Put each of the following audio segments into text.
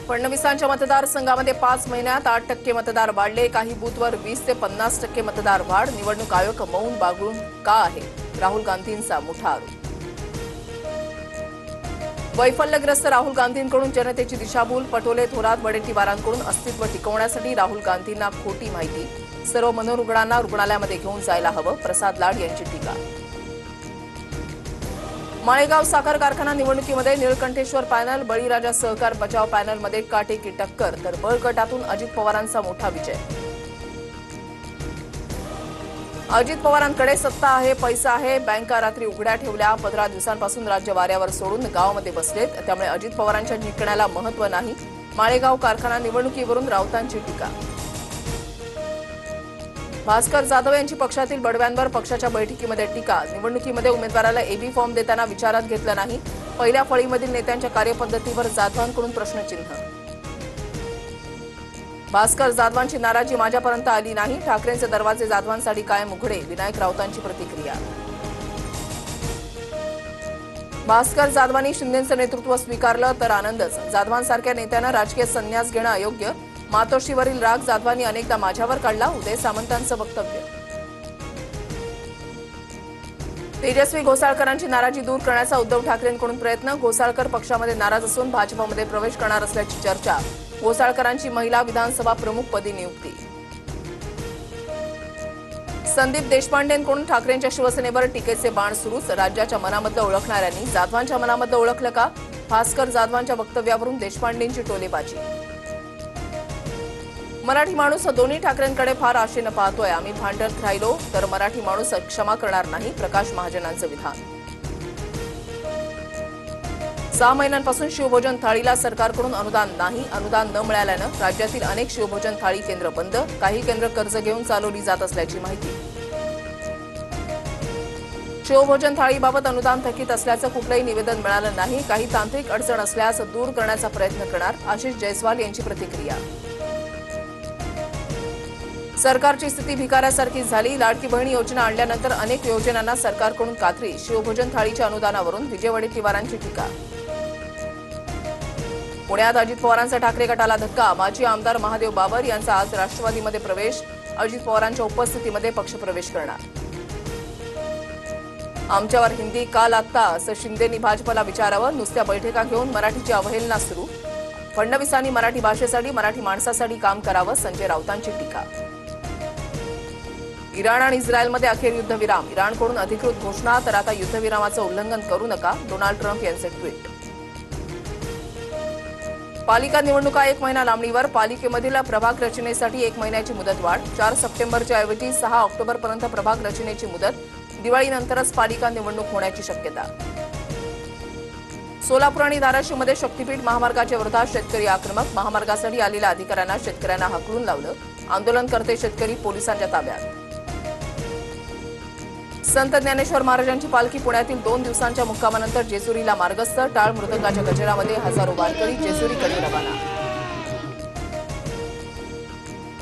फडणवीसांच्या मतदारसंघामध्ये 5 महिन्यात 8% मतदार वाढले. काही बूथवर 20 ते 50% मतदार वाढ. निवडणूक आयोग मौन बागळून का आहे? राहुल गांधींचा मोठा आरोप. वैफल्यग्रस्त राहुल गांधींकडून जनतेची दिशाभूल. पटोले, थोरात, वडेट्टीवारांकडून अस्तित्व टिकवण्यासाठी राहुल गांधींना खोटी माहिती. सर्व मनोरुग्णांना रुग्णालयामध्ये घेऊन जायला हवं. प्रसाद लाड यांची टीका. माळेगाव साखर कारखाना निवडणुकीमध्ये निळकंठेश्वर पॅनल, बळीराजा सहकार बचाव पॅनलमध्ये काटेकी टक्कर, तर ब गटातून अजित पवारांचा मोठा विजय. अजित पवारांकडे सत्ता आहे, पैसा आहे. बँका रात्री उघड्या ठेवल्या. 15 दिवसांपासून राज्य वाऱ्यावर सोडून गावामध्ये बसलेत. त्यामुळे अजित पवारांच्या जिंकण्याला महत्त्व नाही. माळेगाव कारखाना निवडणुकीवरून राऊतांची टीका. भास्कर जाधव यांची पक्षातील बडव्यांवर पक्षाच्या बैठकीमध्ये टीका. निवडणुकीमध्ये उमेदवाराला एबी फॉर्म देताना विचारात घेतलं नाही. पहिल्या फळीमधील नेत्यांच्या कार्यपद्धतीवर जाधवांकडून प्रश्नचिन्ह. भास्कर जाधवांची नाराजी माझ्यापर्यंत आली नाही. ठाकरेंचे दरवाजे जाधवांसाठी कायम उघडे. विनायक राऊतांची प्रतिक्रिया. भास्कर जाधवांनी शिंदेंचं नेतृत्व स्वीकारलं तर आनंदच. जाधवांसारख्या नेत्यांना राजकीय संन्यास घेणं अयोग्य. मातोश्रीवरील राग जाधवांनी अनेकदा माझ्यावर काढला. उदय सामंतांचं वक्तव्य. तेजस्वी घोसाळकरांची नाराजी दूर करण्याचा उद्धव ठाकरेंकडून प्रयत्न. घोसाळकर पक्षामध्ये नाराज असून भाजपमध्ये प्रवेश करणार असल्याची चर्चा. घोसाळकरांची महिला विधानसभा प्रमुखपदी नियुक्ती. संदीप देशपांडेंकडून ठाकरेंच्या शिवसेनेवर टीकेचे बाण सुरूच. राज्याच्या मनामधलं ओळखणाऱ्यांनी जाधवांच्या मनामधलं ओळखलं का? भास्कर जाधवांच्या वक्तव्यावरून देशपांडेंची टोलेबाजी. मराठी माणूस दोन्ही ठाकरेंकडे फार आशेनं पाहतोय. आम्ही भांडत राहिलो तर मराठी माणूस क्षमा करणार नाही. प्रकाश महाजनांचं विधान. 6 महिन्यांपासून शिवभोजन थाळीला सरकारकडून अनुदान नाही. अनुदान न मिळाल्यानं राज्यातील अनेक शिवभोजन थाळी केंद्र बंद. काही केंद्र कर्ज घेऊन चालवली जात असल्याची माहिती. शिवभोजन थाळीबाबत अनुदान थकीत असल्याचं कुठलंही निवेदन मिळालं नाही. काही तांत्रिक अडचण असल्यास दूर करण्याचा प्रयत्न करणार. आशिष जयस्वाल यांची प्रतिक्रिया. सरकारची स्थिती भिकाऱ्यासारखी झाली. लाडकी बहीण योजना आणल्यानंतर अनेक योजनांना सरकारकडून कात्री. शिवभोजन थाळीच्या अनुदानावरून विजय वडेट्टीवारांची टीका. पुण्यात अजित पवारांचा ठाकरे गटाला धक्का. माजी आमदार महादेव बाबर यांचा आज राष्ट्रवादीमध्ये प्रवेश. अजित पवारांच्या उपस्थितीमध्ये पक्षप्रवेश करणार. आमच्यावर हिंदी का लादता असं शिंदेंनी भाजपला विचारावं. नुसत्या बैठका घेऊन मराठीची अवहेलना सुरू. फडणवीसांनी मराठी भाषेसाठी, मराठी माणसासाठी काम करावं. संजय राऊतांची टीका. इराण आणि इस्रायलमध्ये अखेर युद्धविराम. इराणकडून अधिकृत घोषणा तर आता युद्धविरामाचं उल्लंघन करू नका. डोनाल्ड ट्रम्प यांचे ट्विट. पालिका निवडणुका 1 महिना लांबणीवर. पालिकेमधील प्रभाग रचनेसाठी 1 महिन्याची मुदतवाढ. 4 सप्टेंबरच्या ऐवजी 6 ऑक्टोबरपर्यंत प्रभाग रचनेची मुदत. दिवाळीनंतरच पालिका निवडणूक होण्याची शक्यता. सोलापूर आणि धाराशिवमध्ये शक्तीपीठ महामार्गाच्या विरोधात शेतकरी आक्रमक. महामार्गासाठी आलेल्या अधिकाऱ्यांना शेतकऱ्यांना हाकलून लावलं. आंदोलनकर्ते शेतकरी पोलिसांच्या ताब्यात. संत ज्ञानेश्वर महाराजांची पालखी पुण्यातील 2 दिवसांच्या मुक्कामानंतर जेजुरीला मार्गस्थ. टाळ मृदंगाच्या गजरामध्ये हजारो वारकरी जेजुरीकडे रवाना.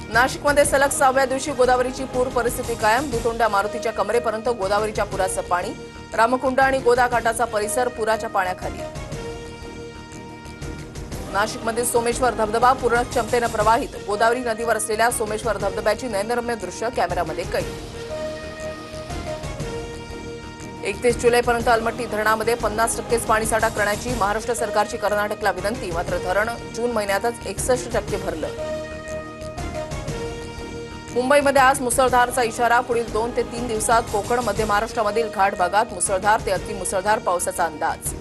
नाशिकमध्ये सलग 6व्या दिवशी गोदावरीची पूर परिस्थिती कायम. दुतोंड्या मारुतीच्या कमरेपर्यंत गोदावरीच्या पुराचं पाणी. रामकुंड आणि गोदाकाठाचा परिसर पुराच्या पाण्याखाली. नाशिकमधील सोमेश्वर धबधबा पूर्ण क्षमतेनं प्रवाहित. गोदावरी नदीवर असलेल्या सोमेश्वर धबधब्याची नयनरम्य दृश्य कॅमेऱ्यामध्ये कैद. 31 जुलैपर्यंत अलमट्टी धरणामध्ये 50% पाणीसाठा करण्याची महाराष्ट्र सरकारची कर्नाटकला विनंती. मात्र धरण जून महिन्यातच 61% भरलं. मुंबईमध्ये आज मुसळधारचा इशारा. पुढील 2 ते 3 दिवसात कोकण, मध्य महाराष्ट्रामधील घाट भागात मुसळधार ते अतिमुसळधार पावसाचा अंदाज.